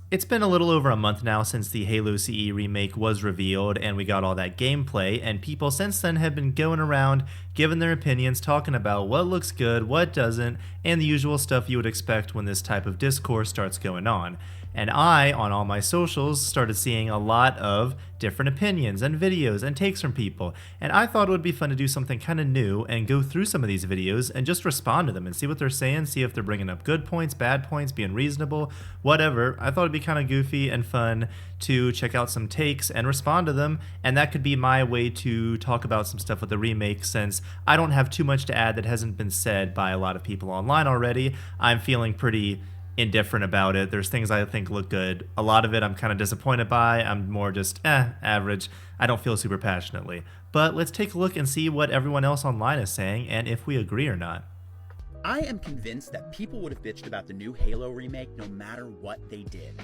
It's been a little over a month now since the Halo CE remake was revealed and we got all that gameplay, and people since then have been going around giving their opinions, talking about what looks good, what doesn't, and the usual stuff you would expect when this type of discourse starts going on. And I, on all my socials, started seeing a lot of different opinions and videos and takes from people, and I thought it would be fun to do something kind of new and go through some of these videos and just respond to them and see what they're saying, see if they're bringing up good points, bad points, being reasonable, whatever. I thought it'd be kind of goofy and fun to check out some takes and respond to them, and that could be my way to talk about some stuff with the remake, since I don't have too much to add that hasn't been said by a lot of people online already. I'm feeling pretty indifferent about it. There's things I think look good. A lot of it I'm kind of disappointed by. I'm more just average. I don't feel super passionately. But let's take a look and see what everyone else online is saying and if we agree or not. I am convinced that people would have bitched about the new Halo remake no matter what they did.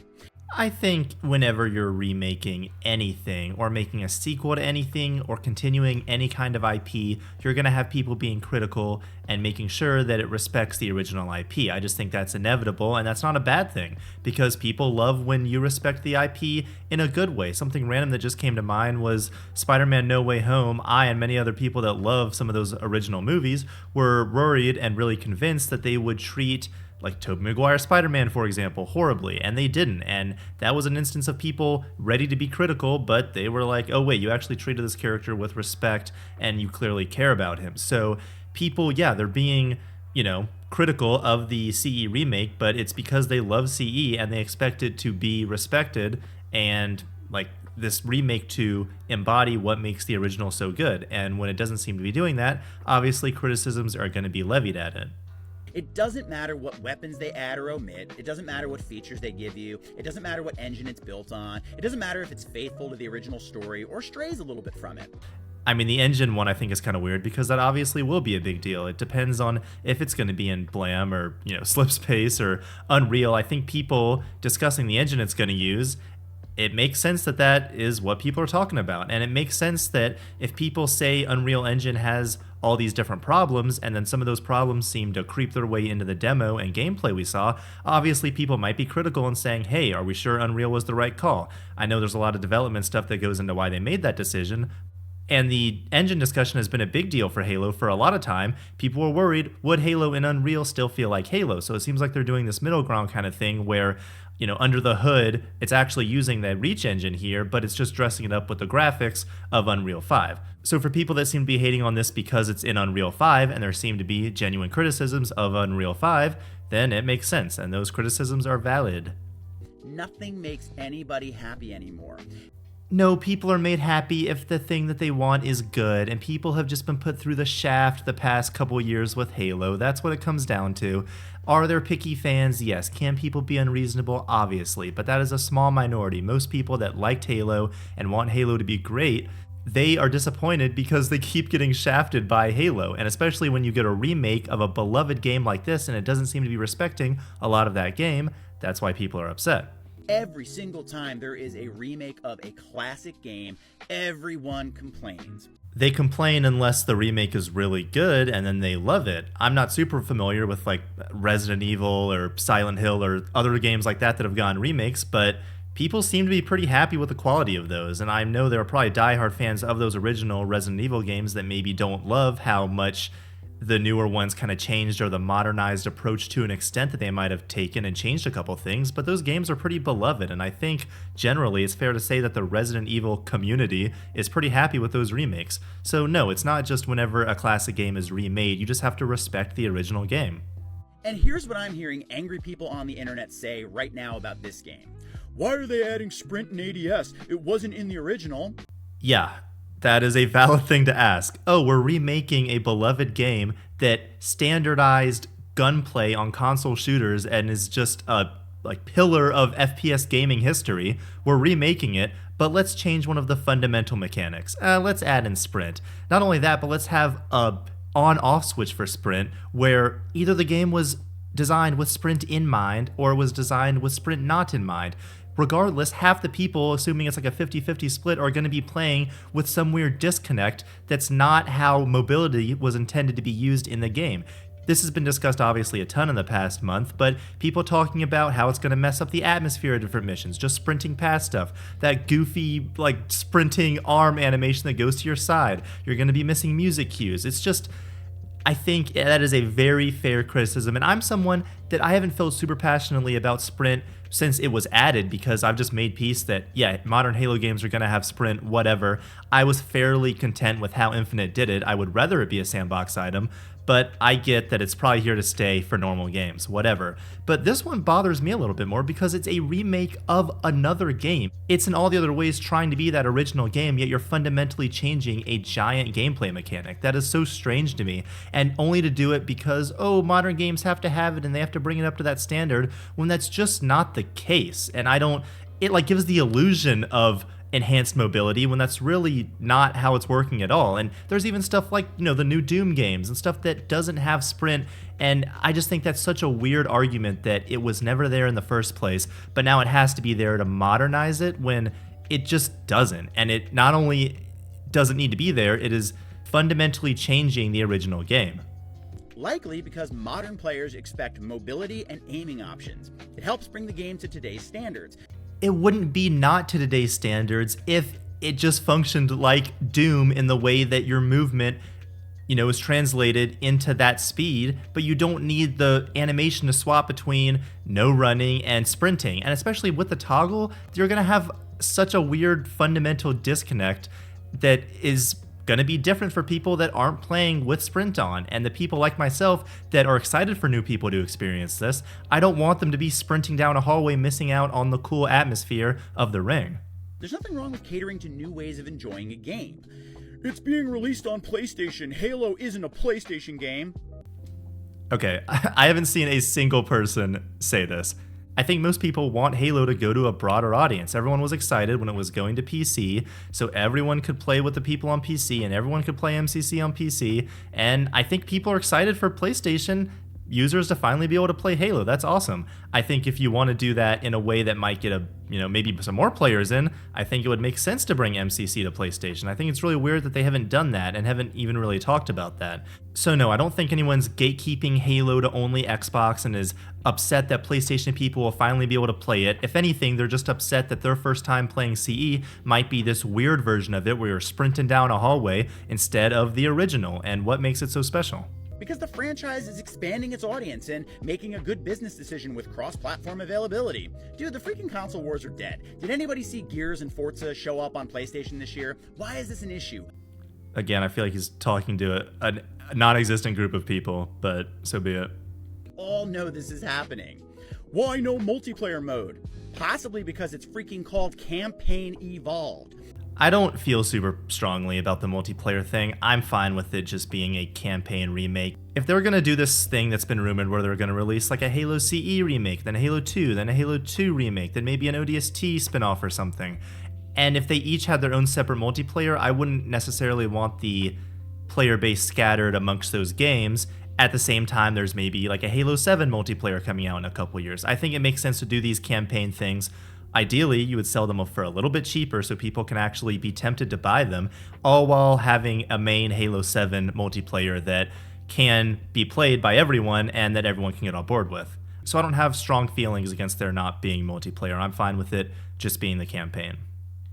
I think whenever you're remaking anything or making a sequel to anything or continuing any kind of IP, you're going to have people being critical and making sure that it respects the original IP. I just think that's inevitable, and that's not a bad thing, because people love when you respect the IP in a good way. Something random that just came to mind was Spider-Man No Way Home. I and many other people that love some of those original movies were worried and really convinced that they would treat like Tobey Maguire's Spider-Man, for example, horribly, and they didn't. And that was an instance of people ready to be critical, but they were like, oh wait, you actually treated this character with respect and you clearly care about him. So people, yeah, they're being, critical of the CE remake, but it's because they love CE and they expect it to be respected and like this remake to embody what makes the original so good. And when it doesn't seem to be doing that, obviously criticisms are going to be levied at it. It doesn't matter what weapons they add or omit. It doesn't matter what features they give you. It doesn't matter what engine it's built on. It doesn't matter if it's faithful to the original story or strays a little bit from it. I mean, the engine one I think is kind of weird because that obviously will be a big deal. It depends on if it's going to be in Blam or, Slipspace or Unreal. I think people discussing the engine it's going to use, it makes sense that that is what people are talking about. And it makes sense that if people say Unreal Engine has all these different problems, and then some of those problems seem to creep their way into the demo and gameplay we saw, obviously people might be critical and saying, hey, are we sure Unreal was the right call? I know there's a lot of development stuff that goes into why they made that decision, and the engine discussion has been a big deal for Halo for a lot of time. People were worried, would Halo and Unreal still feel like Halo? So it seems like they're doing this middle ground kind of thing where, under the hood, it's actually using the Reach engine here, but it's just dressing it up with the graphics of Unreal 5. So for people that seem to be hating on this because it's in Unreal 5 and there seem to be genuine criticisms of Unreal 5, then it makes sense, and those criticisms are valid. Nothing makes anybody happy anymore. No, people are made happy if the thing that they want is good, and people have just been put through the shaft the past couple years with Halo. That's what it comes down to. Are there picky fans? Yes. Can people be unreasonable? Obviously, but that is a small minority. Most people that liked Halo and want Halo to be great, they are disappointed because they keep getting shafted by Halo, and especially when you get a remake of a beloved game like this and it doesn't seem to be respecting a lot of that game, that's why people are upset. Every single time there is a remake of a classic game, everyone complains. They complain unless the remake is really good and then they love it. I'm not super familiar with like Resident Evil or Silent Hill or other games like that have gotten remakes, but people seem to be pretty happy with the quality of those. And I know there are probably diehard fans of those original Resident Evil games that maybe don't love how much the newer ones kind of changed or the modernized approach to an extent that they might have taken and changed a couple things, but those games are pretty beloved, and I think generally it's fair to say that the Resident Evil community is pretty happy with those remakes. So no, it's not just whenever a classic game is remade, you just have to respect the original game. And here's what I'm hearing angry people on the internet say right now about this game. Why are they adding Sprint and ADS? It wasn't in the original. Yeah. That is a valid thing to ask. Oh, we're remaking a beloved game that standardized gunplay on console shooters and is just a pillar of FPS gaming history. We're remaking it, but let's change one of the fundamental mechanics. Let's add in Sprint. Not only that, but let's have a on-off switch for Sprint where either the game was designed with Sprint in mind or was designed with Sprint not in mind. Regardless, half the people, assuming it's like a 50-50 split, are going to be playing with some weird disconnect that's not how mobility was intended to be used in the game. This has been discussed obviously a ton in the past month, but people talking about how it's going to mess up the atmosphere of different missions, just sprinting past stuff, that goofy, like, sprinting arm animation that goes to your side. You're going to be missing music cues. It's just, I think that is a very fair criticism, and I'm someone that I haven't felt super passionately about Sprint since it was added, because I've just made peace that, yeah, modern Halo games are going to have Sprint, whatever. I was fairly content with how Infinite did it. I would rather it be a sandbox item, but I get that it's probably here to stay for normal games, whatever. But this one bothers me a little bit more because it's a remake of another game. It's in all the other ways trying to be that original game, yet you're fundamentally changing a giant gameplay mechanic. That is so strange to me, and only to do it because, oh, modern games have to have it and they have to bring it up to that standard, when that's just not the case. And it like gives the illusion of enhanced mobility when that's really not how it's working at all. And there's even stuff like, you know, the new Doom games and stuff that doesn't have Sprint, and I just think that's such a weird argument that it was never there in the first place, but now it has to be there to modernize it when it just doesn't. And it not only doesn't need to be there, it is fundamentally changing the original game. Likely because modern players expect mobility and aiming options. It helps bring the game to today's standards. It wouldn't be not to today's standards if it just functioned like Doom in the way that your movement, you know, is translated into that speed, but you don't need the animation to swap between no running and sprinting. And especially with the toggle, you're going to have such a weird fundamental disconnect that is going to be different for people that aren't playing with Sprint on, and the people like myself that are excited for new people to experience this. I don't want them to be sprinting down a hallway missing out on the cool atmosphere of the ring. There's nothing wrong with catering to new ways of enjoying a game. It's being released on PlayStation. Halo isn't a PlayStation game. Okay, I haven't seen a single person say this. I think most people want Halo to go to a broader audience. Everyone was excited when it was going to PC, so everyone could play with the people on PC and everyone could play MCC on PC. And I think people are excited for PlayStation users to finally be able to play Halo. That's awesome. I think if you want to do that in a way that might get maybe some more players in, I think it would make sense to bring MCC to PlayStation. I think it's really weird that they haven't done that and haven't even really talked about that. So no, I don't think anyone's gatekeeping Halo to only Xbox and is upset that PlayStation people will finally be able to play it. If anything, they're just upset that their first time playing CE might be this weird version of it where you're sprinting down a hallway instead of the original. And what makes it so special? Because the franchise is expanding its audience and making a good business decision with cross-platform availability. Dude, the freaking console wars are dead. Did anybody see Gears and Forza show up on PlayStation this year? Why is this an issue? Again, I feel like he's talking to a non-existent group of people, but so be it. All know this is happening. Why no multiplayer mode? Possibly because it's freaking called Campaign Evolved. I don't feel super strongly about the multiplayer thing. I'm fine with it just being a campaign remake. If they're going to do this thing that's been rumored where they're going to release like a Halo CE remake, then a Halo 2, then a Halo 2 remake, then maybe an ODST spinoff or something, and if they each had their own separate multiplayer, I wouldn't necessarily want the player base scattered amongst those games. At the same time, there's maybe like a Halo 7 multiplayer coming out in a couple years. I think it makes sense to do these campaign things. Ideally, you would sell them for a little bit cheaper so people can actually be tempted to buy them, all while having a main Halo 7 multiplayer that can be played by everyone and that everyone can get on board with. So I don't have strong feelings against there not being multiplayer. I'm fine with it just being the campaign.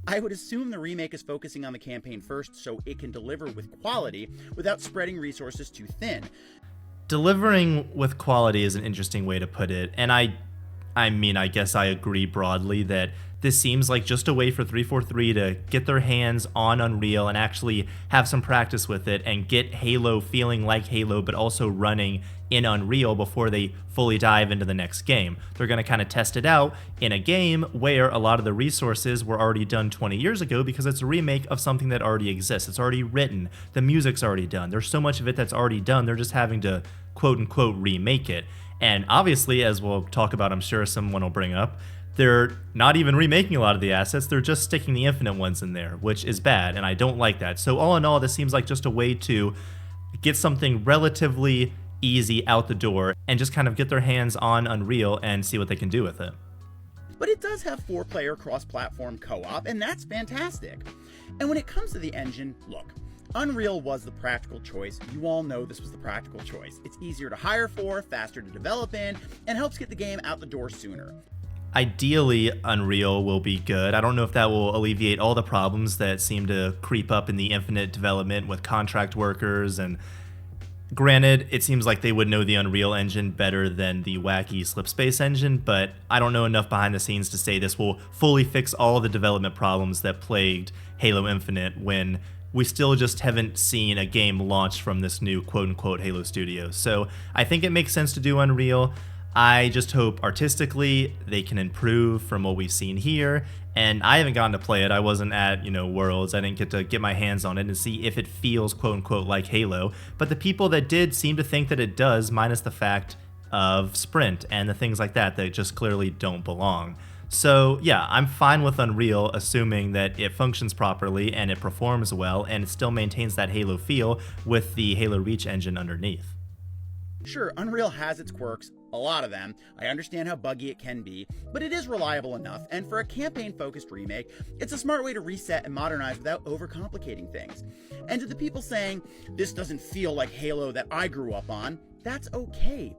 I would assume the remake is focusing on the campaign first so it can deliver with quality without spreading resources too thin. Delivering with quality is an interesting way to put it, and I guess I agree broadly that this seems like just a way for 343 to get their hands on Unreal and actually have some practice with it and get Halo feeling like Halo but also running in Unreal before they fully dive into the next game. They're going to kind of test it out in a game where a lot of the resources were already done 20 years ago because it's a remake of something that already exists. It's already written. The music's already done. There's so much of it that's already done. They're just having to quote-unquote remake it. And obviously, as we'll talk about, I'm sure someone will bring up, they're not even remaking a lot of the assets, they're just sticking the infinite ones in there, which is bad, and I don't like that. So all in all, this seems like just a way to get something relatively easy out the door and just kind of get their hands on Unreal and see what they can do with it. But it does have 4-player cross-platform co-op, and that's fantastic. And when it comes to the engine, look, Unreal was the practical choice. You all know this was the practical choice. It's easier to hire for, faster to develop in, and helps get the game out the door sooner. Ideally, Unreal will be good. I don't know if that will alleviate all the problems that seem to creep up in the Infinite development with contract workers. And granted, it seems like they would know the Unreal engine better than the Whacky Slipspace engine, but I don't know enough behind the scenes to say this will fully fix all the development problems that plagued Halo Infinite when we still just haven't seen a game launched from this new quote-unquote Halo studio. So I think it makes sense to do Unreal. I just hope artistically they can improve from what we've seen here. And I haven't gotten to play it. I wasn't at, Worlds. I didn't get to get my hands on it and see if it feels quote unquote like Halo. But the people that did seem to think that it does, minus the fact of Sprint and the things like that just clearly don't belong. So yeah, I'm fine with Unreal, assuming that it functions properly and it performs well and it still maintains that Halo feel with the Halo Reach engine underneath. Sure, Unreal has its quirks, a lot of them. I understand how buggy it can be, but it is reliable enough, and for a campaign-focused remake, it's a smart way to reset and modernize without overcomplicating things. And to the people saying, this doesn't feel like Halo that I grew up on, that's okay.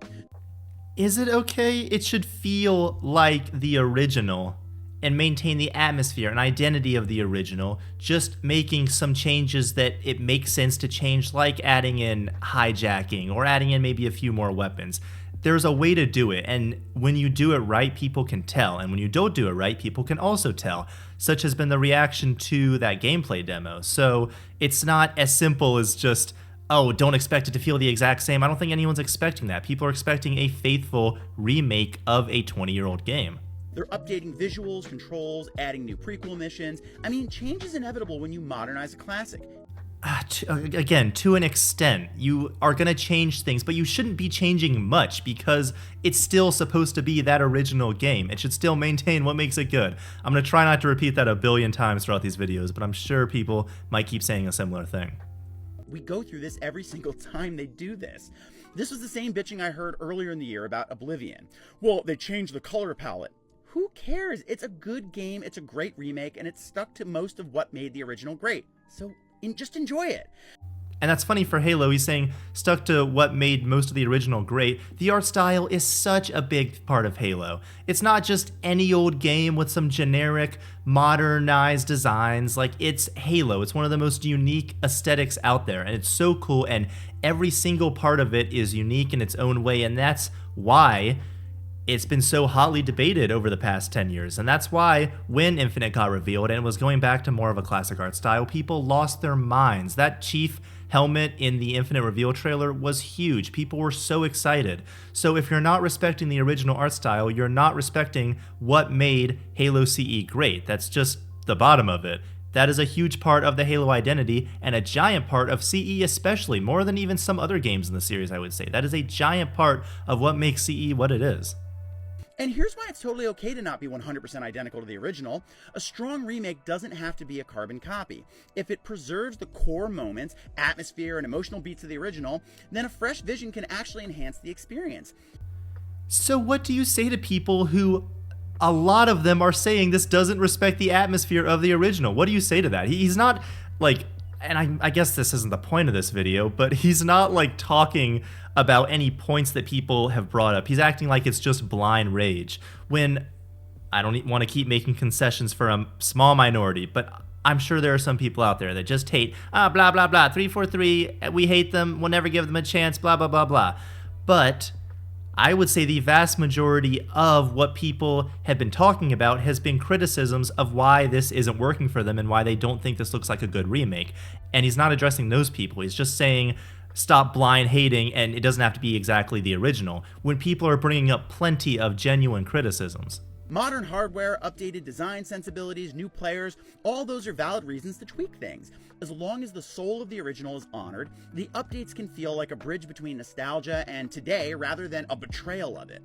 Is it okay? It should feel like the original and maintain the atmosphere and identity of the original, just making some changes that it makes sense to change, like adding in hijacking or adding in maybe a few more weapons. There's a way to do it, and when you do it right, people can tell, and when you don't do it right, people can also tell. Such has been the reaction to that gameplay demo. So it's not as simple as just, oh, don't expect it to feel the exact same. I don't think anyone's expecting that. People are expecting a faithful remake of a 20-year-old game. They're updating visuals, controls, adding new prequel missions. I mean, change is inevitable when you modernize a classic. Again, to an extent, you are going to change things, but you shouldn't be changing much because it's still supposed to be that original game. It should still maintain what makes it good. I'm going to try not to repeat that a billion times throughout these videos, but I'm sure people might keep saying a similar thing. We go through this every single time they do this. This was the same bitching I heard earlier in the year about Oblivion. Well, they changed the color palette. Who cares? It's a good game, it's a great remake, and it's stuck to most of what made the original great. So just enjoy it. And that's funny for Halo. He's saying stuck to what made most of the original great. The art style is such a big part of Halo. It's not just any old game with some generic modernized designs. Like, it's Halo. It's one of the most unique aesthetics out there, and it's so cool, and every single part of it is unique in its own way, and that's why it's been so hotly debated over the past 10 years. And that's why when Infinite got revealed and it was going back to more of a classic art style, people lost their minds. That Chief helmet in the Infinite reveal trailer was huge. People were so excited. So if you're not respecting the original art style, you're not respecting what made Halo CE great. That's just the bottom of it. That is a huge part of the Halo identity and a giant part of CE especially, more than even some other games in the series, I would say. That is a giant part of what makes CE what it is. And here's why it's totally okay to not be 100% identical to the original. A strong remake doesn't have to be a carbon copy. If it preserves the core moments, atmosphere, and emotional beats of the original, then a fresh vision can actually enhance the experience. So what do you say to people who, a lot of them are saying this doesn't respect the atmosphere of the original? What do you say to that? He's not like, and I guess this isn't the point of this video, but he's not like talking about any points that people have brought up. He's acting like it's just blind rage, when I don't want to keep making concessions for a small minority, but I'm sure there are some people out there that just hate, blah, blah, blah, 343, we hate them, we'll never give them a chance, blah, blah, blah, blah. But I would say the vast majority of what people have been talking about has been criticisms of why this isn't working for them and why they don't think this looks like a good remake. And he's not addressing those people. He's just saying, stop blind hating, and it doesn't have to be exactly the original, when people are bringing up plenty of genuine criticisms. Modern hardware, updated design sensibilities, new players, all those are valid reasons to tweak things. As long as the soul of the original is honored, the updates can feel like a bridge between nostalgia and today rather than a betrayal of it.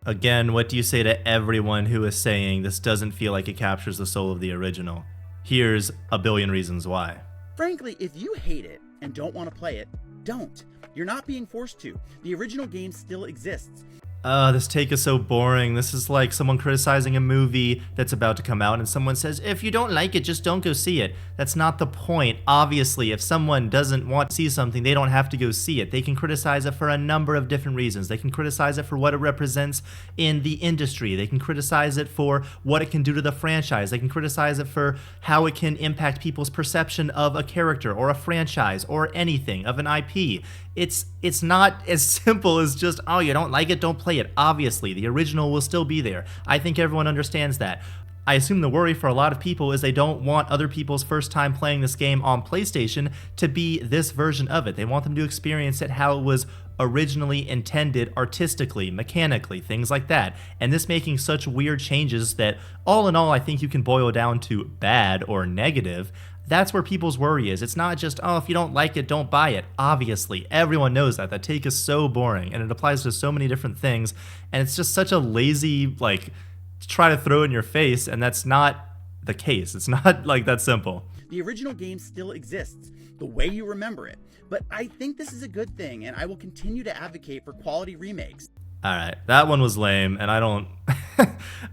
Again, what do you say to everyone who is saying this doesn't feel like it captures the soul of the original? Here's a billion reasons why. Frankly, if you hate it and don't want to play it, don't. You're not being forced to. The original game still exists. This take is so boring. This is like someone criticizing a movie that's about to come out and someone says, if you don't like it, just don't go see it. That's not the point. Obviously, if someone doesn't want to see something, they don't have to go see it. They can criticize it for a number of different reasons. They can criticize it for what it represents in the industry. They can criticize it for what it can do to the franchise. They can criticize it for how it can impact people's perception of a character or a franchise or anything, of an IP. It's not as simple as just, oh, you don't like it, don't play it. Obviously, the original will still be there. I think everyone understands that. I assume the worry for a lot of people is they don't want other people's first time playing this game on PlayStation to be this version of it. They want them to experience it how it was originally intended artistically, mechanically, things like that. And this making such weird changes that all in all, I think you can boil down to bad or negative. That's where people's worry is. It's not just, oh, if you don't like it, don't buy it. Obviously, everyone knows that. That take is so boring, and it applies to so many different things, and it's just such a lazy, like, try to throw in your face, and that's not the case. It's not, like, that simple. The original game still exists, the way you remember it. But I think this is a good thing, and I will continue to advocate for quality remakes. All right, that one was lame, and I don't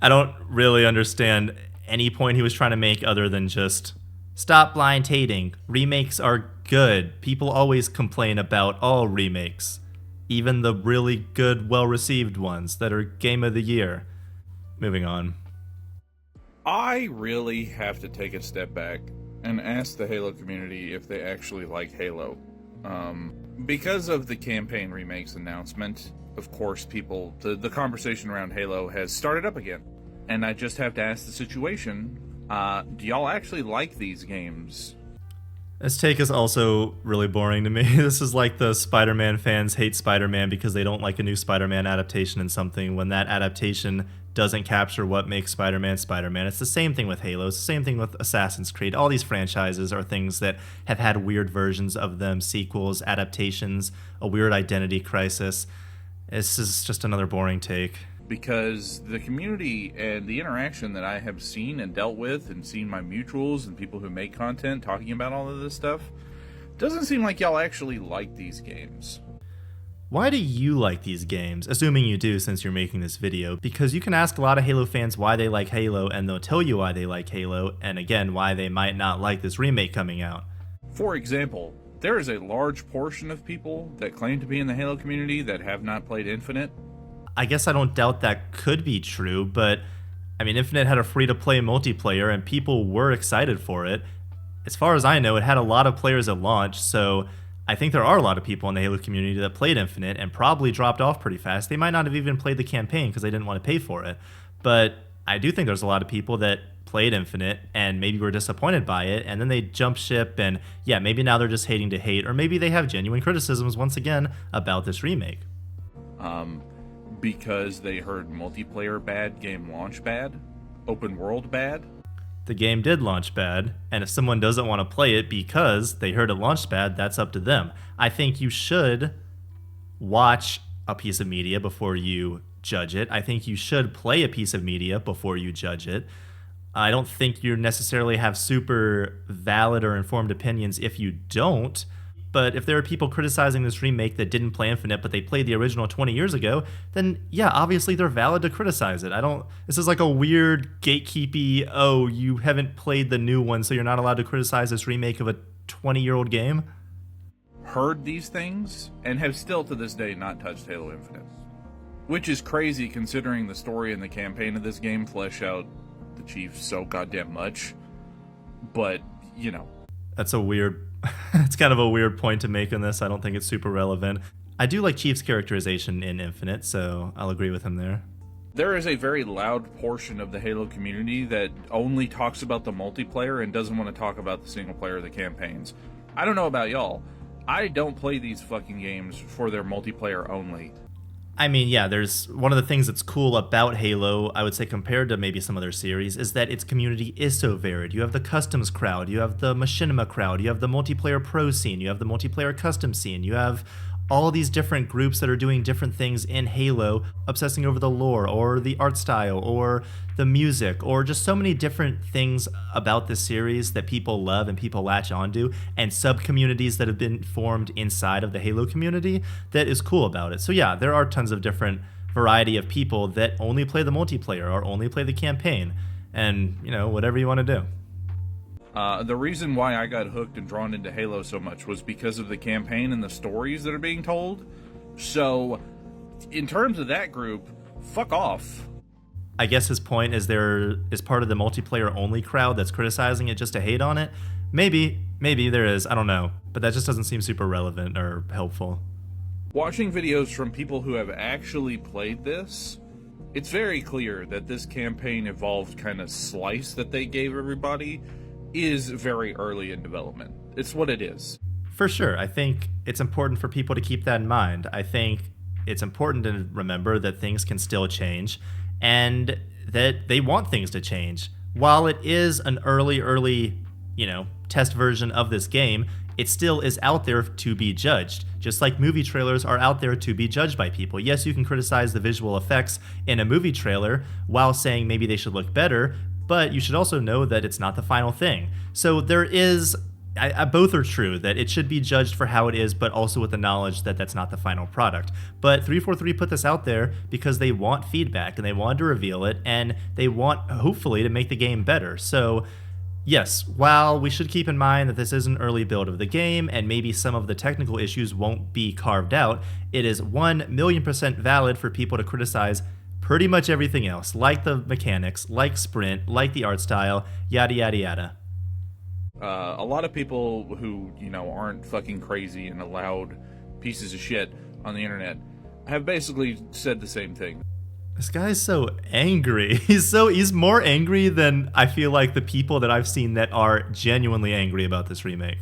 I don't really understand any point he was trying to make other than just stop blind hating. Remakes are good. People always complain about all remakes, even the really good, well-received ones that are Game of the Year. Moving on. I really have to take a step back and ask the Halo community if they actually like Halo. Because of the campaign remakes announcement, of course, the conversation around Halo has started up again. And I just have to ask the situation, do y'all actually like these games? This take is also really boring to me. This is like the Spider-Man fans hate Spider-Man because they don't like a new Spider-Man adaptation in something when that adaptation doesn't capture what makes Spider-Man Spider-Man. It's the same thing with Halo. It's the same thing with Assassin's Creed. All these franchises are things that have had weird versions of them, sequels, adaptations, a weird identity crisis. This is just another boring take. Because the community and the interaction that I have seen and dealt with and seen my mutuals and people who make content talking about all of this stuff, doesn't seem like y'all actually like these games. Why do you like these games? Assuming you do since you're making this video, because you can ask a lot of Halo fans why they like Halo and they'll tell you why they like Halo, and again, why they might not like this remake coming out. For example, there is a large portion of people that claim to be in the Halo community that have not played Infinite. I guess I don't doubt that could be true, but I mean, Infinite had a free-to-play multiplayer and people were excited for it. As far as I know, it had a lot of players at launch, so I think there are a lot of people in the Halo community that played Infinite and probably dropped off pretty fast. They might not have even played the campaign because they didn't want to pay for it. But I do think there's a lot of people that played Infinite and maybe were disappointed by it, and then they jump ship, and yeah, maybe now they're just hating to hate, or maybe they have genuine criticisms once again about this remake. Because they heard multiplayer bad, game launch bad, open world bad. The game did launch bad, and if someone doesn't want to play it because they heard it launched bad, that's up to them. I think you should watch a piece of media before you judge it. I think you should play a piece of media before you judge it. I don't think you necessarily have super valid or informed opinions if you don't. But if there are people criticizing this remake that didn't play Infinite, but they played the original 20 years ago, then yeah, obviously they're valid to criticize it. This is like a weird gatekeepy, oh, you haven't played the new one, so you're not allowed to criticize this remake of a 20-year-old game. Heard these things and have still to this day not touched Halo Infinite. Which is crazy considering the story and the campaign of this game flesh out the Chief so goddamn much. But, you know. That's a weird... It's kind of a weird point to make in this. I don't think it's super relevant. I do like Chief's characterization in Infinite, so I'll agree with him there. There is a very loud portion of the Halo community that only talks about the multiplayer and doesn't want to talk about the single player of the campaigns. I don't know about y'all. I don't play these fucking games for their multiplayer only. I mean, yeah, there's one of the things that's cool about Halo, I would say compared to maybe some other series, is that its community is so varied. You have the customs crowd, you have the machinima crowd, you have the multiplayer pro scene, you have the multiplayer custom scene, you have all these different groups that are doing different things in Halo, obsessing over the lore or the art style or the music or just so many different things about this series that people love and people latch onto, and sub-communities that have been formed inside of the Halo community that is cool about it. So yeah, there are tons of different variety of people that only play the multiplayer or only play the campaign, and, whatever you want to do. The reason why I got hooked and drawn into Halo so much was because of the campaign and the stories that are being told. So, in terms of that group, fuck off. I guess his point is there is part of the multiplayer only crowd that's criticizing it just to hate on it. Maybe there is, I don't know. But that just doesn't seem super relevant or helpful. Watching videos from people who have actually played this, it's very clear that this campaign evolved kind of slice that they gave everybody is very early in development. It's what it is. For sure. I think it's important for people to keep that in mind. I think it's important to remember that things can still change and that they want things to change. While it is an early, test version of this game, it still is out there to be judged. Just like movie trailers are out there to be judged by people. Yes, you can criticize the visual effects in a movie trailer while saying maybe they should look better, but you should also know that it's not the final thing. So there is, both are true, that it should be judged for how it is, but also with the knowledge that that's not the final product. But 343 put this out there because they want feedback and they wanted to reveal it and they want, hopefully, to make the game better. So yes, while we should keep in mind that this is an early build of the game and maybe some of the technical issues won't be carved out, it is 1,000,000% valid for people to criticize pretty much everything else, like the mechanics, like Sprint, like the art style, yada, yada, yada. A lot of people who, aren't fucking crazy and loud pieces of shit on the internet have basically said the same thing. This guy's so angry. He's more angry than I feel like the people that I've seen that are genuinely angry about this remake.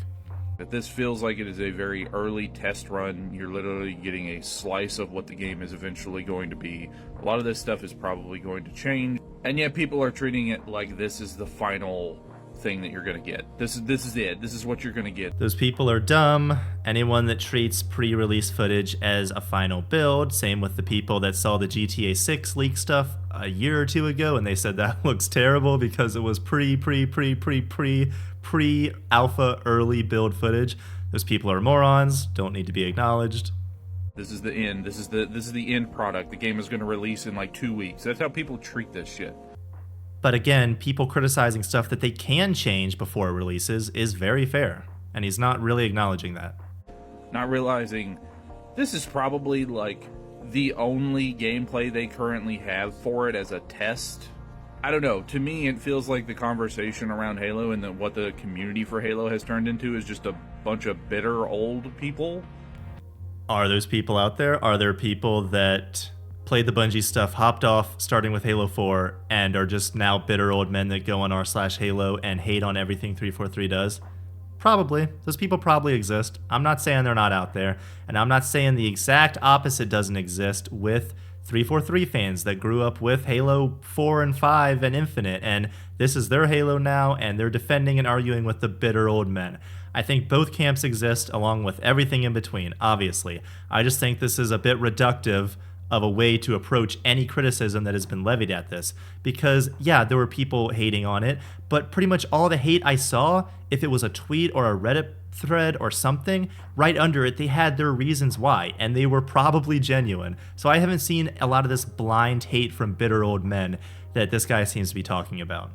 That this feels like it is a very early test run. You're literally getting a slice of what the game is eventually going to be. A lot of this stuff is probably going to change, and yet people are treating it like this is the final thing that you're going to get. This is it. This is what you're going to get. Those people are dumb. Anyone that treats pre-release footage as a final build, same with the people that saw the GTA 6 leak stuff a year or two ago and they said that looks terrible because it was pre-alpha early build footage. Those people are morons, don't need to be acknowledged. This is the end. This is the end product. The game is going to release in like 2 weeks. That's how people treat this shit. But again, people criticizing stuff that they can change before it releases is very fair, and he's not really acknowledging that. Not realizing this is probably like the only gameplay they currently have for it as a test. I don't know. To me, it feels like the conversation around Halo and what the community for Halo has turned into is just a bunch of bitter old people. Are those people out there? Are there people that played the Bungie stuff, hopped off starting with Halo 4, and are just now bitter old men that go on r/Halo and hate on everything 343 does? Probably. Those people probably exist. I'm not saying they're not out there, and I'm not saying the exact opposite doesn't exist with 343 fans that grew up with Halo 4 and 5 and Infinite, and this is their Halo now, and they're defending and arguing with the bitter old men. I think both camps exist along with everything in between, obviously. I just think this is a bit reductive of a way to approach any criticism that has been levied at this. Because, yeah, there were people hating on it, but pretty much all the hate I saw, if it was a tweet or a Reddit thread or something, right under it, they had their reasons why, and they were probably genuine. So I haven't seen a lot of this blind hate from bitter old men that this guy seems to be talking about.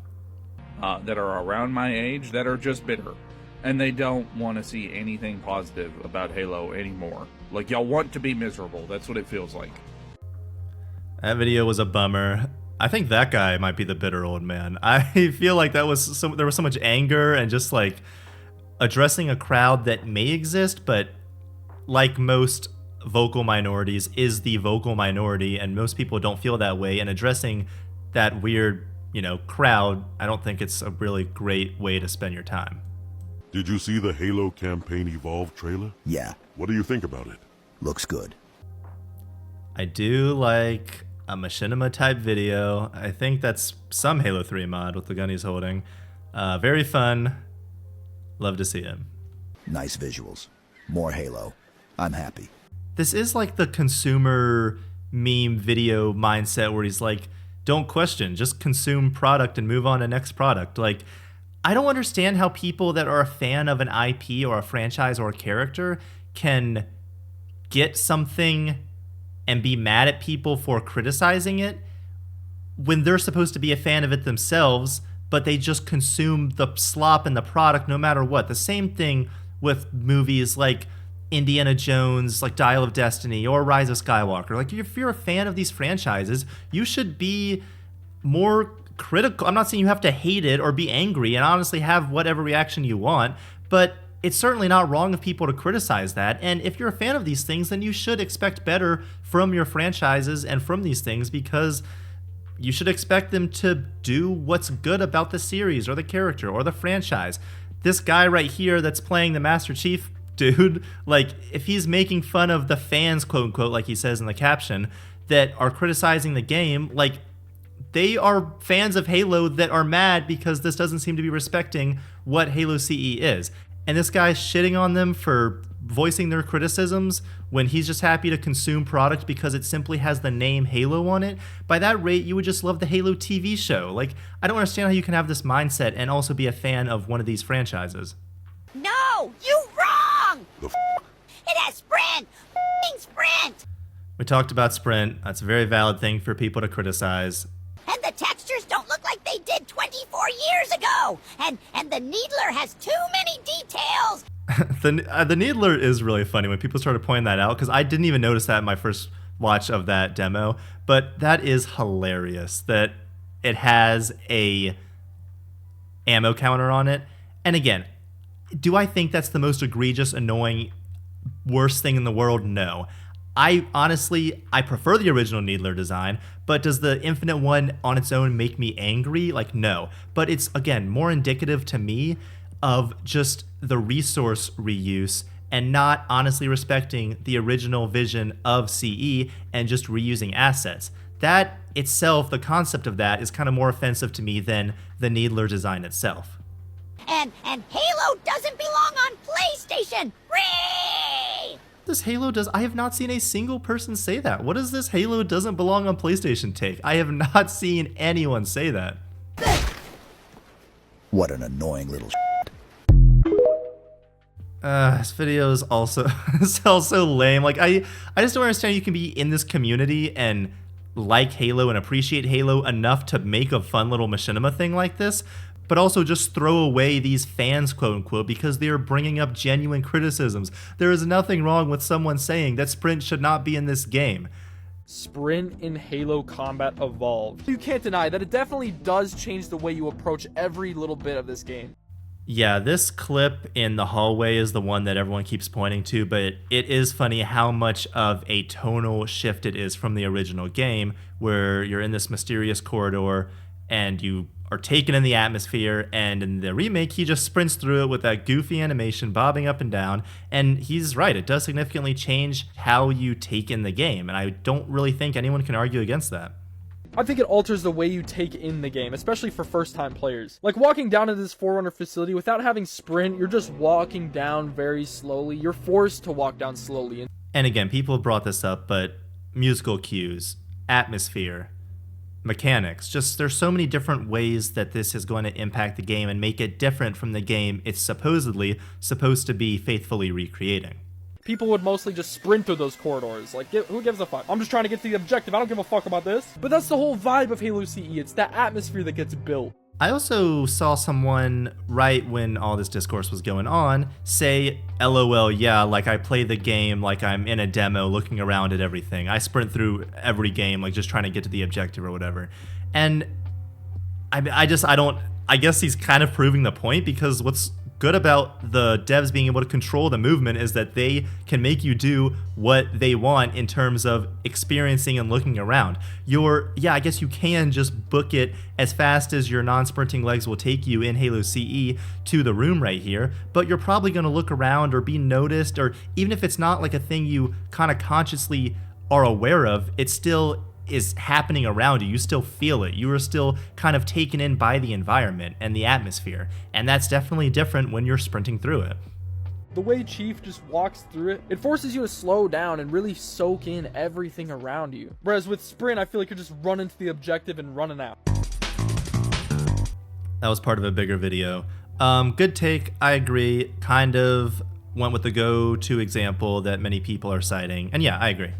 That are around my age that are just bitter. And they don't want to see anything positive about Halo anymore. Like, y'all want to be miserable. That's what it feels like. That video was a bummer. I think that guy might be the bitter old man. I feel like there was so much anger and just like addressing a crowd that may exist, but like most vocal minorities is the vocal minority, and most people don't feel that way. And addressing that weird, crowd, I don't think it's a really great way to spend your time. Did you see the Halo Campaign Evolve trailer? Yeah. What do you think about it? Looks good. I do like a machinima type video. I think that's some Halo 3 mod with the gun he's holding. Very fun. Love to see him. Nice visuals. More Halo. I'm happy. This is like the consumer meme video mindset where he's like, don't question, just consume product and move on to next product. Like, I don't understand how people that are a fan of an IP or a franchise or a character can get something and be mad at people for criticizing it when they're supposed to be a fan of it themselves, but they just consume the slop and the product no matter what. The same thing with movies like Indiana Jones, like Dial of Destiny, or Rise of Skywalker. Like, if you're a fan of these franchises, you should be more critical. I'm not saying you have to hate it or be angry and honestly have whatever reaction you want, but it's certainly not wrong of people to criticize that. And if you're a fan of these things, then you should expect better from your franchises and from these things, because you should expect them to do what's good about the series or the character or the franchise. This guy right here that's playing the Master Chief dude, like, if he's making fun of the fans, quote unquote, like he says in the caption, that are criticizing the game, like, they are fans of Halo that are mad because this doesn't seem to be respecting what Halo CE is. And this guy's shitting on them for voicing their criticisms when he's just happy to consume product because it simply has the name Halo on it. By that rate, you would just love the Halo TV show. Like, I don't understand how you can have this mindset and also be a fan of one of these franchises. No, you wrong! It has Sprint! Sprint! We talked about Sprint. That's a very valid thing for people to criticize. And the textures don't look like they did 24 years ago! And the Needler has too many details! The Needler is really funny when people started pointing that out, because I didn't even notice that in my first watch of that demo, but that is hilarious that it has a ammo counter on it. And again, do I think that's the most egregious, annoying, worst thing in the world? No. I prefer the original Needler design, but does the Infinite one on its own make me angry? Like, no. But it's, again, more indicative to me of just the resource reuse and not honestly respecting the original vision of CE and just reusing assets. That itself, the concept of that, is kind of more offensive to me than the Needler design itself. And Halo doesn't belong on PlayStation! Hooray! This Halo does. I have not seen a single person say that. What is this Halo doesn't belong on PlayStation take? I have not seen anyone say that. What an annoying little This video is also lame. Like, I just don't understand you can be in this community and like Halo and appreciate Halo enough to make a fun little machinima thing like this, but also just throw away these fans, quote unquote, because they are bringing up genuine criticisms. There is nothing wrong with someone saying that Sprint should not be in this game. Sprint in Halo Combat evolved. You can't deny that it definitely does change the way you approach every little bit of this game. Yeah, this clip in the hallway is the one that everyone keeps pointing to, but it is funny how much of a tonal shift it is from the original game, where you're in this mysterious corridor and you are taken in the atmosphere, and in the remake, he just sprints through it with that goofy animation bobbing up and down, and he's right, it does significantly change how you take in the game, and I don't really think anyone can argue against that. I think it alters the way you take in the game, especially for first-time players. Like, walking down into this Forerunner facility without having Sprint, you're just walking down very slowly. You're forced to walk down slowly. And again, people have brought this up, but musical cues, atmosphere, mechanics, just there's so many different ways that this is going to impact the game and make it different from the game it's supposedly supposed to be faithfully recreating. People would mostly just sprint through those corridors. Like, who gives a fuck? I'm just trying to get to the objective. I don't give a fuck about this. But that's the whole vibe of Halo CE. It's that atmosphere that gets built. I also saw someone, right when all this discourse was going on, say, LOL, yeah, like I play the game like I'm in a demo looking around at everything. I sprint through every game, like just trying to get to the objective or whatever. And I guess he's kind of proving the point, because what's good about the devs being able to control the movement is that they can make you do what they want in terms of experiencing and looking around. I guess you can just book it as fast as your non-sprinting legs will take you in Halo CE to the room right here, but you're probably going to look around or be noticed, or even if it's not like a thing you kind of consciously are aware of, it still is happening around you. You still feel it. You are still kind of taken in by the environment and the atmosphere, and that's definitely different when you're sprinting through it. The way Chief just walks through it, it forces you to slow down and really soak in everything around you. Whereas with Sprint, I feel like you're just running to the objective and running out. That was part of a bigger video. Good take. I agree. Kind of went with the go-to example that many people are citing, and yeah, I agree.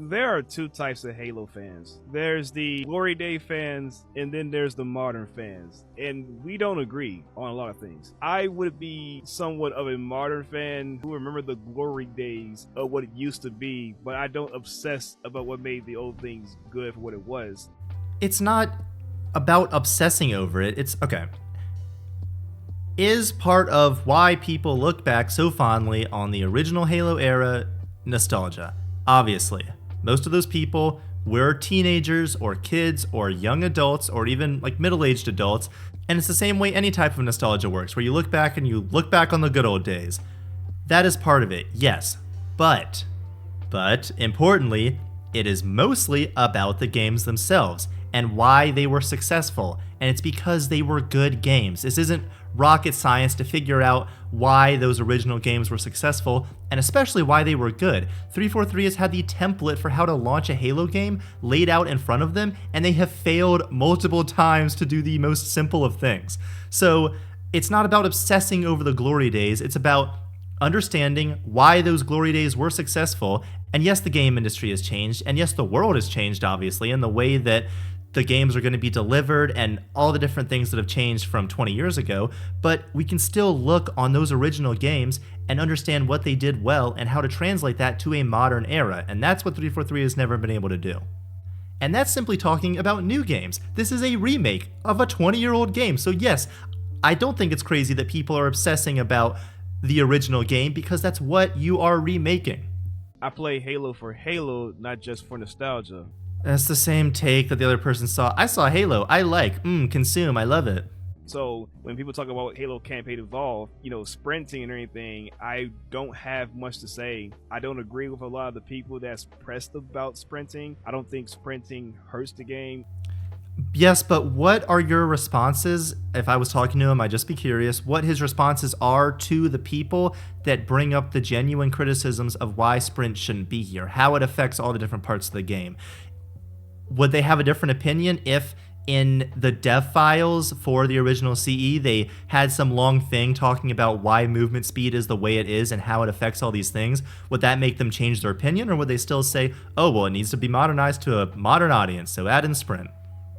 There are two types of Halo fans. There's the Glory Day fans, and then there's the modern fans. And we don't agree on a lot of things. I would be somewhat of a modern fan who remember the glory days of what it used to be, but I don't obsess about what made the old things good for what it was. It's not about obsessing over it. It's okay. Is part of why people look back so fondly on the original Halo era nostalgia. Obviously, most of those people were teenagers or kids or young adults or even like middle-aged adults, and it's the same way any type of nostalgia works, where you look back and you look back on the good old days. That is part of it, yes, but importantly, it is mostly about the games themselves and why they were successful, and it's because they were good games. This isn't rocket science to figure out why those original games were successful, and especially why they were good. 343 has had the template for how to launch a Halo game laid out in front of them, and they have failed multiple times to do the most simple of things. So it's not about obsessing over the glory days, it's about understanding why those glory days were successful. And yes, the game industry has changed, and yes, the world has changed, obviously, in the way that the games are going to be delivered and all the different things that have changed from 20 years ago, but we can still look on those original games and understand what they did well and how to translate that to a modern era, and that's what 343 has never been able to do. And that's simply talking about new games. This is a remake of a 20-year-old game, so yes, I don't think it's crazy that people are obsessing about the original game because that's what you are remaking. I play Halo for Halo, not just for nostalgia. That's the same take that the other person saw. I saw Halo. I like, consume. I love it. So when people talk about Halo Campaign Evolve, sprinting and everything, I don't have much to say. I don't agree with a lot of the people that's pressed about sprinting. I don't think sprinting hurts the game. Yes, but what are your responses? If I was talking to him, I'd just be curious what his responses are to the people that bring up the genuine criticisms of why sprint shouldn't be here, how it affects all the different parts of the game. Would they have a different opinion if in the dev files for the original CE, they had some long thing talking about why movement speed is the way it is and how it affects all these things? Would that make them change their opinion, or would they still say, oh, well, it needs to be modernized to a modern audience, so add in sprint?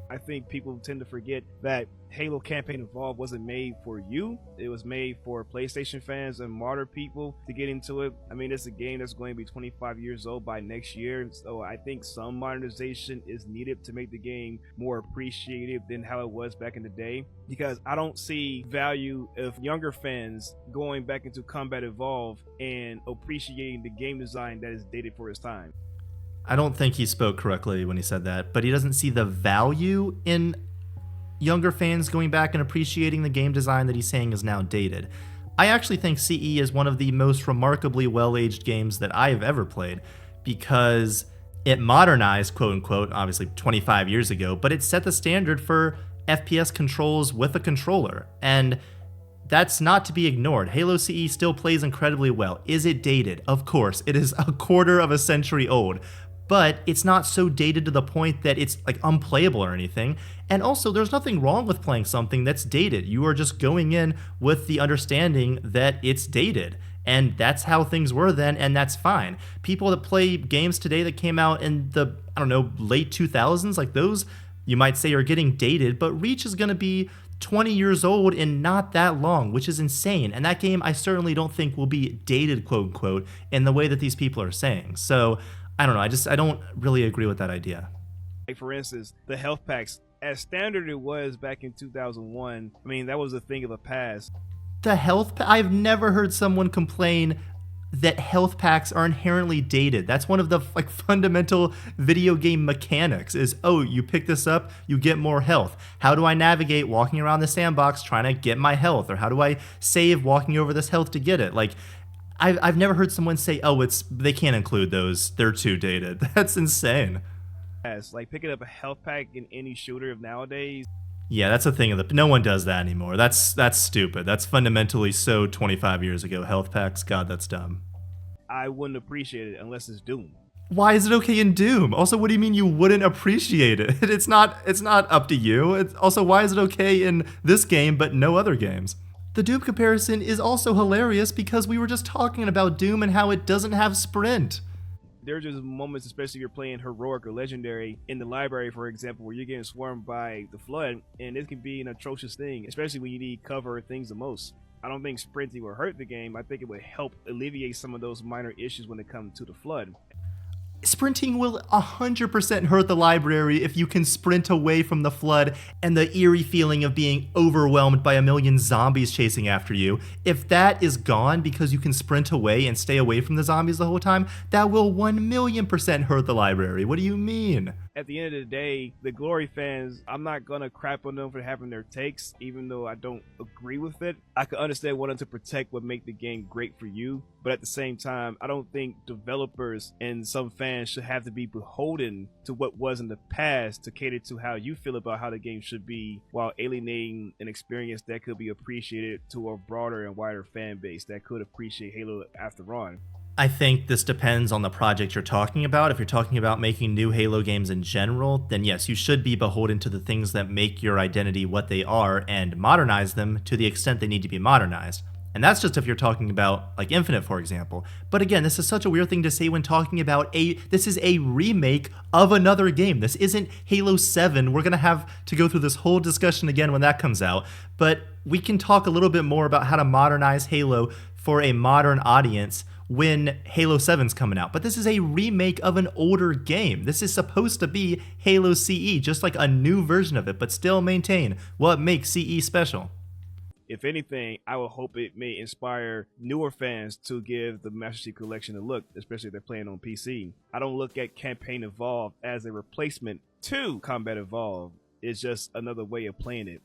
I think people tend to forget that Halo Campaign Evolved wasn't made for you. It was made for PlayStation fans and modern people to get into it. I mean, it's a game that's going to be 25 years old by next year. So I think some modernization is needed to make the game more appreciated than how it was back in the day. Because I don't see value of younger fans going back into Combat Evolved and appreciating the game design that is dated for its time. I don't think he spoke correctly when he said that, but he doesn't see the value in younger fans going back and appreciating the game design that he's saying is now dated. I actually think CE is one of the most remarkably well-aged games that I have ever played because it modernized, quote unquote, obviously 25 years ago, but it set the standard for FPS controls with a controller. And that's not to be ignored. Halo CE still plays incredibly well. Is it dated? Of course. It is a quarter of a century old. But it's not so dated to the point that it's like unplayable or anything. And also, there's nothing wrong with playing something that's dated. You are just going in with the understanding that it's dated. And that's how things were then, and that's fine. People that play games today that came out in the, late 2000s, like those, you might say are getting dated, but Reach is going to be 20 years old in not that long, which is insane. And that game I certainly don't think will be dated, quote unquote, in the way that these people are saying. So I don't know. I don't really agree with that idea. Like for instance, the health packs, as standard it was back in 2001, I mean, that was a thing of the past. The health I've never heard someone complain that health packs are inherently dated. That's one of the fundamental video game mechanics is, oh, you pick this up, you get more health. How do I navigate walking around the sandbox trying to get my health? Or how do I save walking over this health to get it? I've never heard someone say, oh, they can't include those. They're too dated. That's insane. As picking up a health pack in any shooter of nowadays. Yeah, that's a thing no one does that anymore. That's stupid. That's fundamentally so 25 years ago. Health packs, God, that's dumb. I wouldn't appreciate it unless it's Doom. Why is it okay in Doom? Also, what do you mean you wouldn't appreciate it? It's not up to you. Also, why is it okay in this game but no other games? The Doom comparison is also hilarious because we were just talking about Doom and how it doesn't have sprint. There are just moments, especially if you're playing heroic or legendary in the library, for example, where you're getting swarmed by the flood, and it can be an atrocious thing, especially when you need cover things the most. I don't think sprinting will hurt the game. I think it would help alleviate some of those minor issues when it comes to the flood. Sprinting will 100% hurt the library if you can sprint away from the flood and the eerie feeling of being overwhelmed by a million zombies chasing after you. If that is gone because you can sprint away and stay away from the zombies the whole time, that will 1,000,000% hurt the library. What do you mean? At the end of the day, the Glory fans, I'm not gonna crap on them for having their takes, even though I don't agree with it. I can understand wanting to protect what make the game great for you, but at the same time, I don't think developers and some fans should have to be beholden to what was in the past to cater to how you feel about how the game should be, while alienating an experience that could be appreciated to a broader and wider fan base that could appreciate Halo after all. I think this depends on the project you're talking about. If you're talking about making new Halo games in general, then yes, you should be beholden to the things that make your identity what they are and modernize them to the extent they need to be modernized. And that's just if you're talking about like Infinite, for example. But again, this is such a weird thing to say when talking about this is a remake of another game. This isn't Halo 7. We're going to have to go through this whole discussion again when that comes out. But we can talk a little bit more about how to modernize Halo for a modern audience when Halo 7's coming out. But this is a remake of an older game. This is supposed to be Halo CE, just like a new version of it, but still maintain what makes CE special. If anything, I would hope it may inspire newer fans to give the Master Chief Collection a look, especially if they're playing on PC. I don't look at Campaign Evolved as a replacement to Combat Evolved. It's just another way of playing it.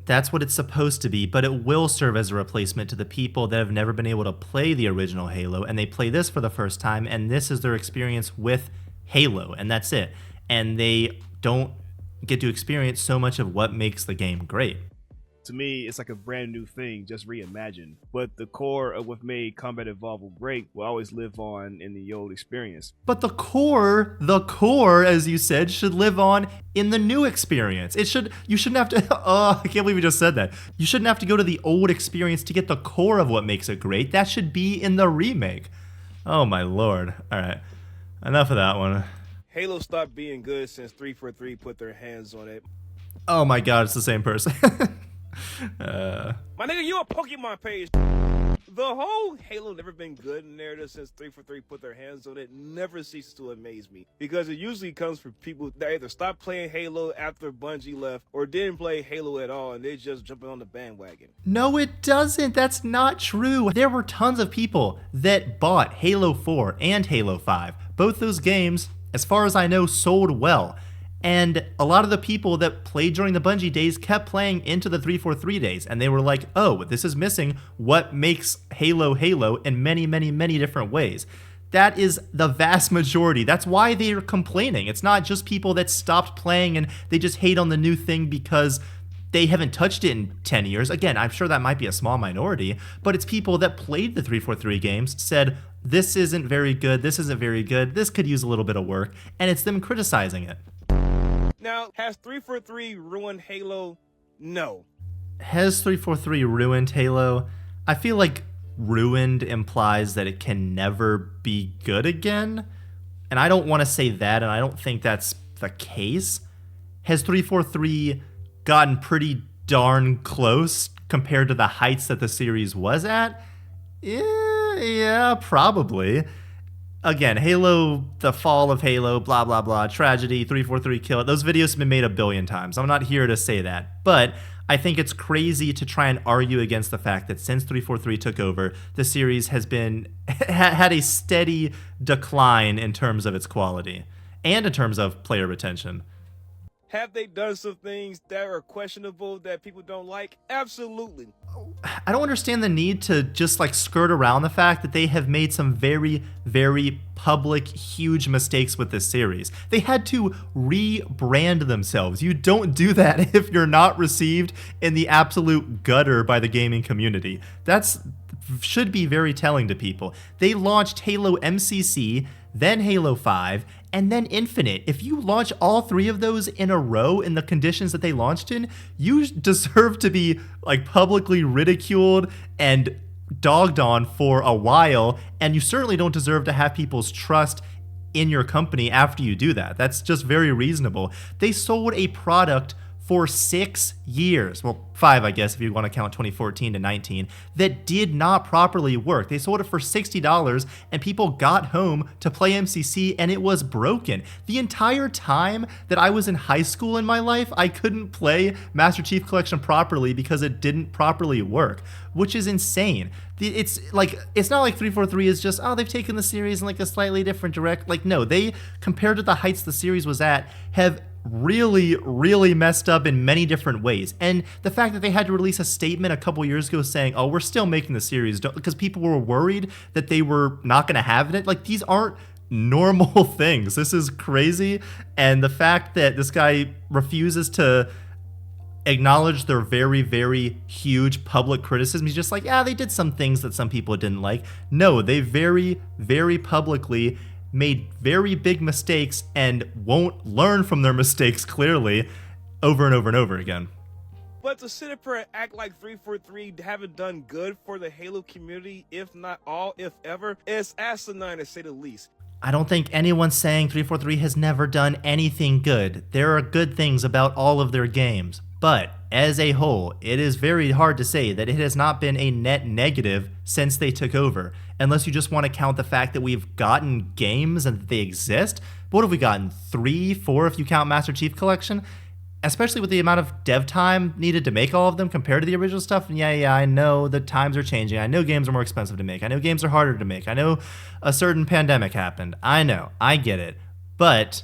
That's what it's supposed to be, but it will serve as a replacement to the people that have never been able to play the original Halo, and they play this for the first time, and this is their experience with Halo, and that's it. And they don't get to experience so much of what makes the game great. To me, it's like a brand new thing, just reimagined. But the core of what made Combat Evolved great will always live on in the old experience. But the core, as you said, should live on in the new experience. You shouldn't have to, I can't believe we just said that. You shouldn't have to go to the old experience to get the core of what makes it great. That should be in the remake. Oh my lord. All right, enough of that one. Halo stopped being good since 343 put their hands on it. Oh my god, it's the same person. My nigga, you a Pokemon page. The whole Halo never been good narrative since 343 put their hands on it never ceases to amaze me, because it usually comes from people that either stopped playing Halo after Bungie left or didn't play Halo at all and they just jumping on the bandwagon. No, it doesn't. That's not true. There were tons of people that bought Halo 4 and Halo 5. Both those games, as far as I know, sold well. And a lot of the people that played during the Bungie days kept playing into the 343 days, and they were like, oh, this is missing what makes Halo Halo in many, many, many different ways. That is the vast majority. That's why they're complaining. It's not just people that stopped playing and they just hate on the new thing because they haven't touched it in 10 years. Again, I'm sure that might be a small minority, but it's people that played the 343 games, said, this isn't very good, this could use a little bit of work, and it's them criticizing it. Now, has 343 ruined Halo? No. Has 343 ruined Halo? I feel like ruined implies that it can never be good again. And I don't want to say that, and I don't think that's the case. Has 343 gotten pretty darn close compared to the heights that the series was at? Yeah, probably. Again, Halo, the fall of Halo, blah, blah, blah, tragedy, 343 kill it. Those videos have been made a billion times. I'm not here to say that. But I think it's crazy to try and argue against the fact that since 343 took over, the series has been had a steady decline in terms of its quality and in terms of player retention. Have they done some things that are questionable that people don't like? Absolutely. I don't understand the need to just like skirt around the fact that they have made some very, very public, huge mistakes with this series. They had to rebrand themselves. You don't do that if you're not received in the absolute gutter by the gaming community. That's should be very telling to people. They launched Halo MCC, then Halo 5, and then Infinite. If you launch all three of those in a row in the conditions that they launched in, you deserve to be like publicly ridiculed and dogged on for a while, and you certainly don't deserve to have people's trust in your company after you do that. That's just very reasonable. They sold a product for 6 years, well, 5, I guess, if you want to count 2014 to 19, that did not properly work. They sold it for $60, and people got home to play MCC, and it was broken. The entire time that I was in high school in my life, I couldn't play Master Chief Collection properly because it didn't properly work, which is insane. It's not like 343 is just, oh, they've taken the series in like a slightly different direct. Like, no, they, compared to the heights the series was at, have really, really messed up in many different ways. And the fact that they had to release a statement a couple years ago saying, oh, we're still making the series because people were worried that they were not going to have it. Like, these aren't normal things. This is crazy. And the fact that this guy refuses to acknowledge their very, very huge public criticism. He's just like, yeah, they did some things that some people didn't like. No, they very, very publicly made very big mistakes and won't learn from their mistakes, clearly, over and over and over again. But to sit up here and act like 343 haven't done good for the Halo community, if not all, if ever, is asinine to say the least. I don't think anyone's saying 343 has never done anything good. There are good things about all of their games. But as a whole, it is very hard to say that it has not been a net negative since they took over, unless you just want to count the fact that we've gotten games and that they exist. What have we gotten? 3, 4 if you count Master Chief Collection? Especially with the amount of dev time needed to make all of them compared to the original stuff. And yeah, I know the times are changing. I know games are more expensive to make. I know games are harder to make. I know a certain pandemic happened. I know. I get it. But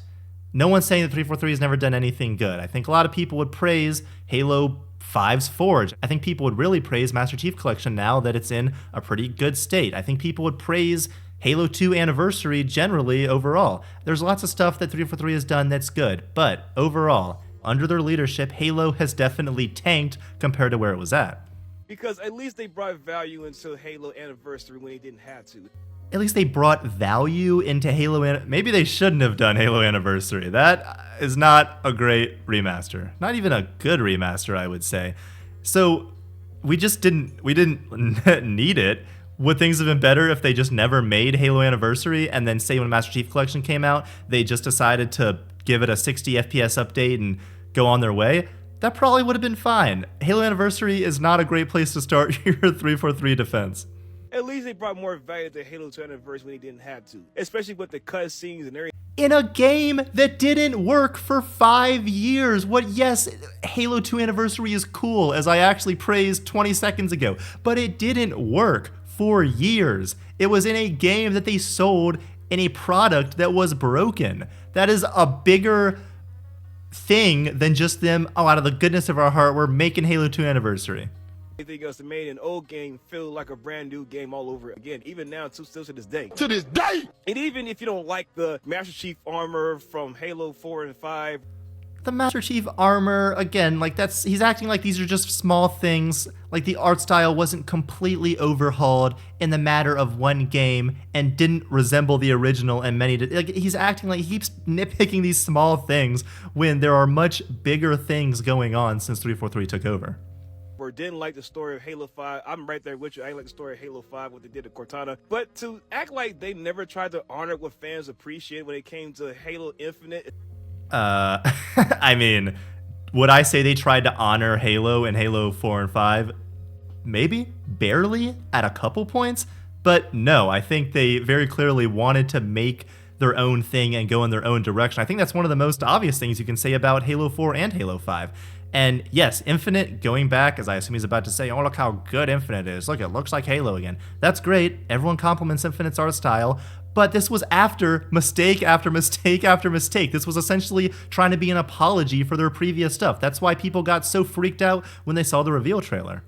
no one's saying that 343 has never done anything good. I think a lot of people would praise Halo 5's Forge. I think people would really praise Master Chief Collection now that it's in a pretty good state. I think people would praise Halo 2 Anniversary generally overall. There's lots of stuff that 343 has done that's good, but overall, under their leadership, Halo has definitely tanked compared to where it was at. Because at least they brought value into Halo Anniversary when they didn't have to. At least they brought value into Halo. Maybe they shouldn't have done Halo Anniversary. That is not a great remaster. Not even a good remaster, I would say. So we didn't need it. Would things have been better if they just never made Halo Anniversary and then say when Master Chief Collection came out, they just decided to give it a 60 FPS update and go on their way? That probably would have been fine. Halo Anniversary is not a great place to start your 343 defense. At least they brought more value to Halo 2 Anniversary when they didn't have to. Especially with the cutscenes and everything. In a game that didn't work for 5 years. Yes, Halo 2 Anniversary is cool, as I actually praised 20 seconds ago. But it didn't work for years. It was in a game that they sold in a product that was broken. That is a bigger thing than just them, oh, out of the goodness of our heart, we're making Halo 2 Anniversary. Anything else that made an old game feel like a brand new game all over again, even now, still to this day. To this day! And even if you don't like the Master Chief armor from Halo 4 and 5, the Master Chief armor, again, like he's acting like these are just small things, like the art style wasn't completely overhauled in the matter of one game and didn't resemble the original and like he's acting like he keeps nitpicking these small things when there are much bigger things going on since 343 took over. Or didn't like the story of Halo 5. I'm right there with you. I didn't like the story of Halo 5, what they did to Cortana. But to act like they never tried to honor what fans appreciate when it came to Halo Infinite. I mean, would I say they tried to honor Halo in Halo 4 and 5? Maybe, barely, at a couple points. But no, I think they very clearly wanted to make their own thing and go in their own direction. I think that's one of the most obvious things you can say about Halo 4 and Halo 5. And yes, Infinite, going back, as I assume he's about to say, oh, look how good Infinite is. Look, it looks like Halo again. That's great. Everyone compliments Infinite's art style. But this was after mistake after mistake after mistake. This was essentially trying to be an apology for their previous stuff. That's why people got so freaked out when they saw the reveal trailer.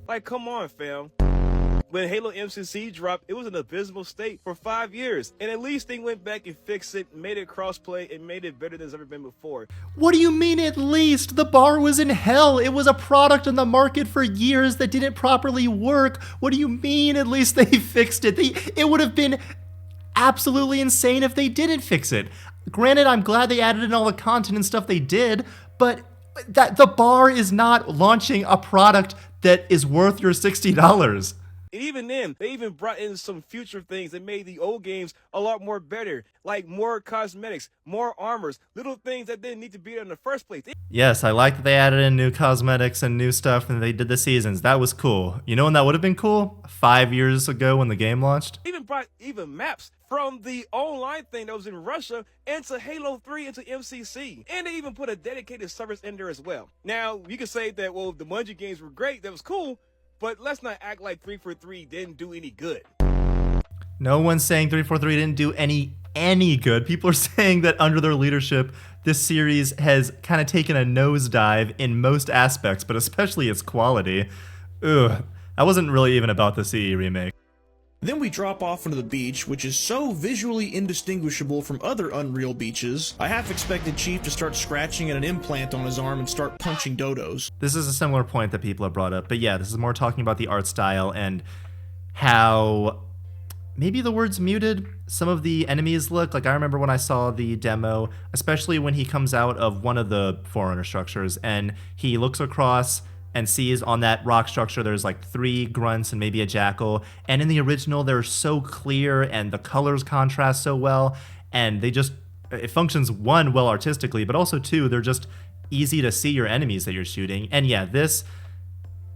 Like, come on, fam. When Halo MCC dropped, it was an abysmal state for 5 years. And at least they went back and fixed it, made it crossplay, and made it better than it's ever been before. What do you mean at least? The bar was in hell. It was a product on the market for years that didn't properly work. What do you mean at least they fixed it? It would have been absolutely insane if they didn't fix it. Granted, I'm glad they added in all the content and stuff they did, but that the bar is not launching a product that is worth your $60. And even then, they even brought in some future things that made the old games a lot more better, like more cosmetics, more armors, little things that didn't need to be there in the first place. Yes, I like that they added in new cosmetics and new stuff and they did the seasons. That was cool. You know when that would have been cool? 5 years ago when the game launched. Even brought even maps from the online thing that was in Russia into Halo 3 into MCC. And they even put a dedicated service in there as well. Now, you can say that, well, the Bungie games were great, that was cool, but let's not act like 343 didn't do any good. No one's saying 343 didn't do any good. People are saying that under their leadership, this series has kind of taken a nosedive in most aspects, but especially its quality. Ugh, that wasn't really even about the CE remake. Then we drop off into the beach, which is so visually indistinguishable from other Unreal beaches, I half expected Chief to start scratching at an implant on his arm and start punching dodos. This is a similar point that people have brought up, but yeah, this is more talking about the art style and how maybe the word's muted. Some of the enemies look like I remember when I saw the demo, especially when he comes out of one of the Forerunner structures and he looks across and sees on that rock structure there's like 3 grunts and maybe a jackal, and in the original they're so clear and the colors contrast so well, and it functions, 1, well artistically, but also 2, they're just easy to see your enemies that you're shooting. And yeah, this,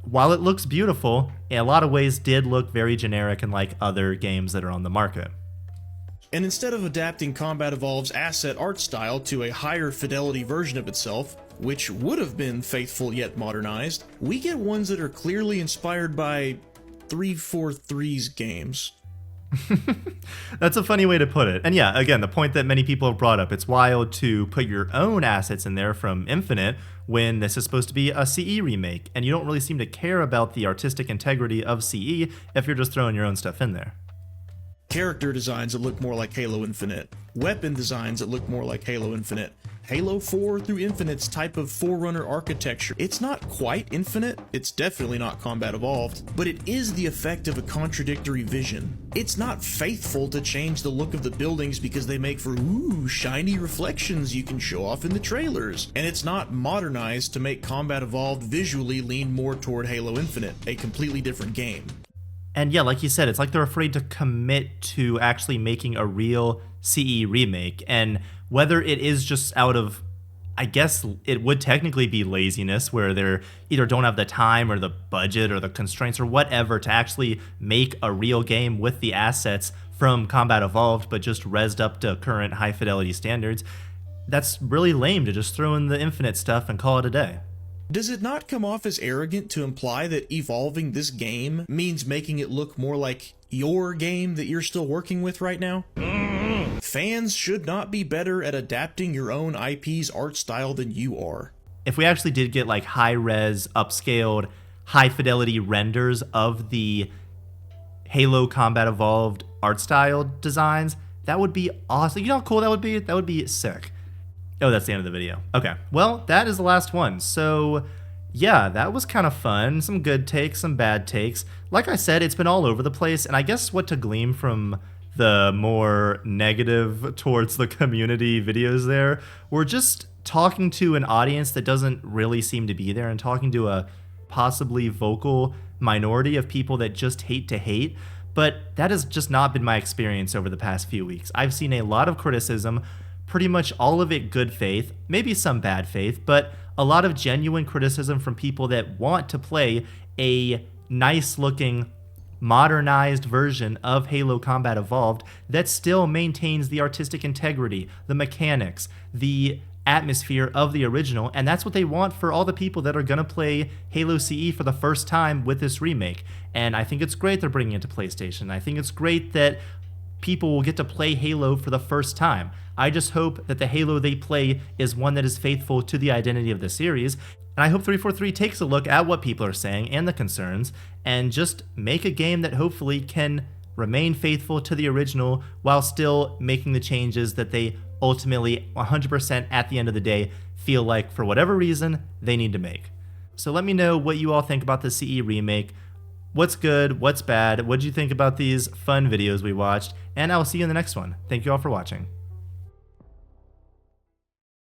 while it looks beautiful, in a lot of ways did look very generic and like other games that are on the market. And instead of adapting Combat Evolved's asset art style to a higher fidelity version of itself, which would have been faithful yet modernized, we get ones that are clearly inspired by 343's games. That's a funny way to put it. And yeah, again, the point that many people have brought up, it's wild to put your own assets in there from Infinite when this is supposed to be a CE remake, and you don't really seem to care about the artistic integrity of CE if you're just throwing your own stuff in there. Character designs that look more like Halo Infinite, weapon designs that look more like Halo Infinite, Halo 4 through Infinite's type of Forerunner architecture. It's not quite Infinite, it's definitely not Combat Evolved, but it is the effect of a contradictory vision. It's not faithful to change the look of the buildings because they make for shiny reflections you can show off in the trailers, and it's not modernized to make Combat Evolved visually lean more toward Halo Infinite, a completely different game. And yeah, like you said, it's like they're afraid to commit to actually making a real CE remake. And whether it is just out of, I guess it would technically be laziness, where they either don't have the time or the budget or the constraints or whatever to actually make a real game with the assets from Combat Evolved, but just rezzed up to current high fidelity standards. That's really lame to just throw in the Infinite stuff and call it a day. Does it not come off as arrogant to imply that evolving this game means making it look more like your game that you're still working with right now? Fans should not be better at adapting your own IP's art style than you are. If we actually did get like high-res, upscaled, high-fidelity renders of the Halo Combat Evolved art style designs, that would be awesome. You know how cool that would be? That would be sick. Oh, that's the end of the video. Okay, well, that is the last one. So, yeah, that was kind of fun. Some good takes, some bad takes. Like I said, it's been all over the place, and I guess what to glean from the more negative towards the community videos there, we're just talking to an audience that doesn't really seem to be there and talking to a possibly vocal minority of people that just hate to hate. But that has just not been my experience over the past few weeks. I've seen a lot of criticism, pretty much all of it good faith, maybe some bad faith, but a lot of genuine criticism from people that want to play a nice looking, modernized version of Halo Combat Evolved that still maintains the artistic integrity, the mechanics, the atmosphere of the original, and that's what they want for all the people that are gonna play Halo CE for the first time with this remake. And I think it's great they're bringing it to PlayStation. I think it's great that people will get to play Halo for the first time. I just hope that the Halo they play is one that is faithful to the identity of the series, and I hope 343 takes a look at what people are saying and the concerns, and just make a game that hopefully can remain faithful to the original while still making the changes that they ultimately 100% at the end of the day feel like, for whatever reason, they need to make. So let me know what you all think about the CE remake. What's good, what's bad, what did you think about these fun videos we watched, and I'll see you in the next one. Thank you all for watching.